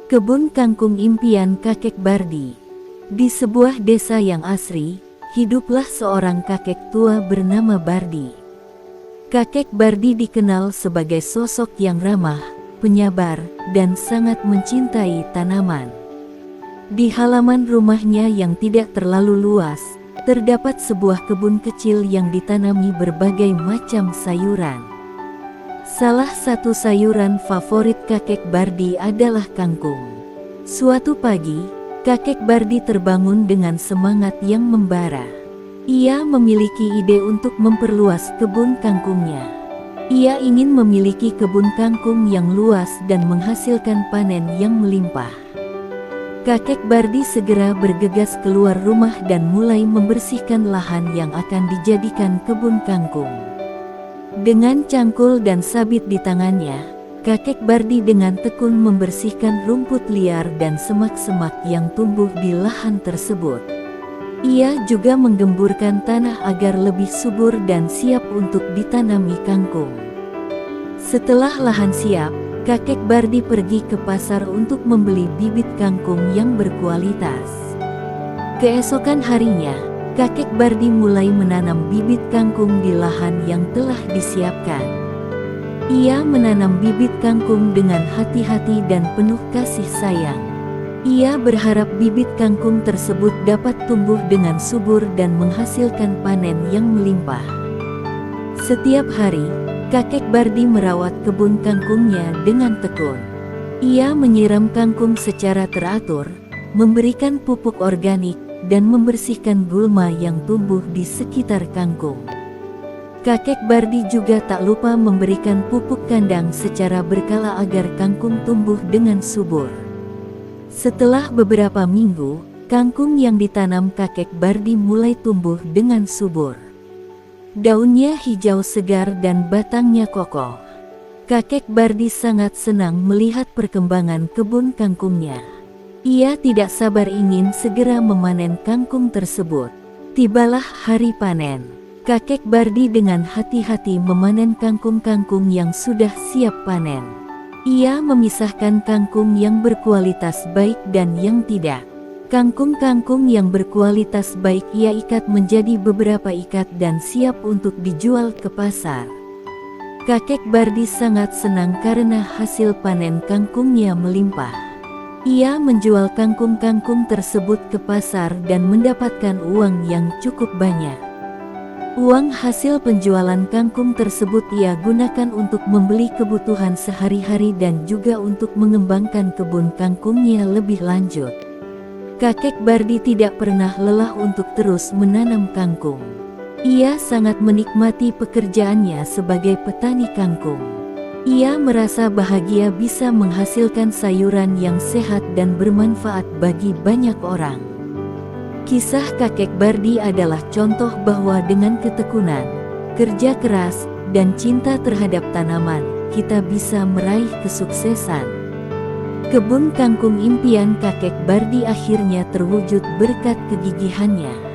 Kebun kangkung impian kakek Bardi. Di sebuah desa yang asri, hiduplah seorang kakek tua bernama Bardi. Kakek Bardi dikenal sebagai sosok yang ramah, penyabar, dan sangat mencintai tanaman. Di halaman rumahnya yang tidak terlalu luas, terdapat sebuah kebun kecil yang ditanami berbagai macam sayuran. Salah satu sayuran favorit kakek Bardi adalah kangkung. Suatu pagi, kakek Bardi terbangun dengan semangat yang membara. Ia memiliki ide untuk memperluas kebun kangkungnya. Ia ingin memiliki kebun kangkung yang luas dan menghasilkan panen yang melimpah. Kakek Bardi segera bergegas keluar rumah dan mulai membersihkan lahan yang akan dijadikan kebun kangkung. Dengan cangkul dan sabit di tangannya, kakek Bardi dengan tekun membersihkan rumput liar dan semak-semak yang tumbuh di lahan tersebut. Ia juga menggemburkan tanah agar lebih subur dan siap untuk ditanami kangkung. Setelah lahan siap, kakek Bardi pergi ke pasar untuk membeli bibit kangkung yang berkualitas. Keesokan harinya, kakek Bardi mulai menanam bibit kangkung di lahan yang telah disiapkan. Ia menanam bibit kangkung dengan hati-hati dan penuh kasih sayang. Ia berharap bibit kangkung tersebut dapat tumbuh dengan subur dan menghasilkan panen yang melimpah. Setiap hari, kakek Bardi merawat kebun kangkungnya dengan tekun. Ia menyiram kangkung secara teratur, memberikan pupuk organik, dan membersihkan gulma yang tumbuh di sekitar kangkung. Kakek Bardi juga tak lupa memberikan pupuk kandang secara berkala agar kangkung tumbuh dengan subur. Setelah beberapa minggu, kangkung yang ditanam kakek Bardi mulai tumbuh dengan subur. Daunnya hijau segar dan batangnya kokoh. Kakek Bardi sangat senang melihat perkembangan kebun kangkungnya. Ia tidak sabar ingin segera memanen kangkung tersebut. Tibalah hari panen. Kakek Bardi dengan hati-hati memanen kangkung-kangkung yang sudah siap panen. Ia memisahkan kangkung yang berkualitas baik dan yang tidak. Kangkung-kangkung yang berkualitas baik ia ikat menjadi beberapa ikat dan siap untuk dijual ke pasar. Kakek Bardi sangat senang karena hasil panen kangkungnya melimpah. Ia menjual kangkung-kangkung tersebut ke pasar dan mendapatkan uang yang cukup banyak. Uang hasil penjualan kangkung tersebut ia gunakan untuk membeli kebutuhan sehari-hari dan juga untuk mengembangkan kebun kangkungnya lebih lanjut. Kakek Bardi tidak pernah lelah untuk terus menanam kangkung. Ia sangat menikmati pekerjaannya sebagai petani kangkung. Ia merasa bahagia bisa menghasilkan sayuran yang sehat dan bermanfaat bagi banyak orang. Kisah kakek Bardi adalah contoh bahwa dengan ketekunan, kerja keras, dan cinta terhadap tanaman, kita bisa meraih kesuksesan. Kebun kangkung impian kakek Bardi akhirnya terwujud berkat kegigihannya.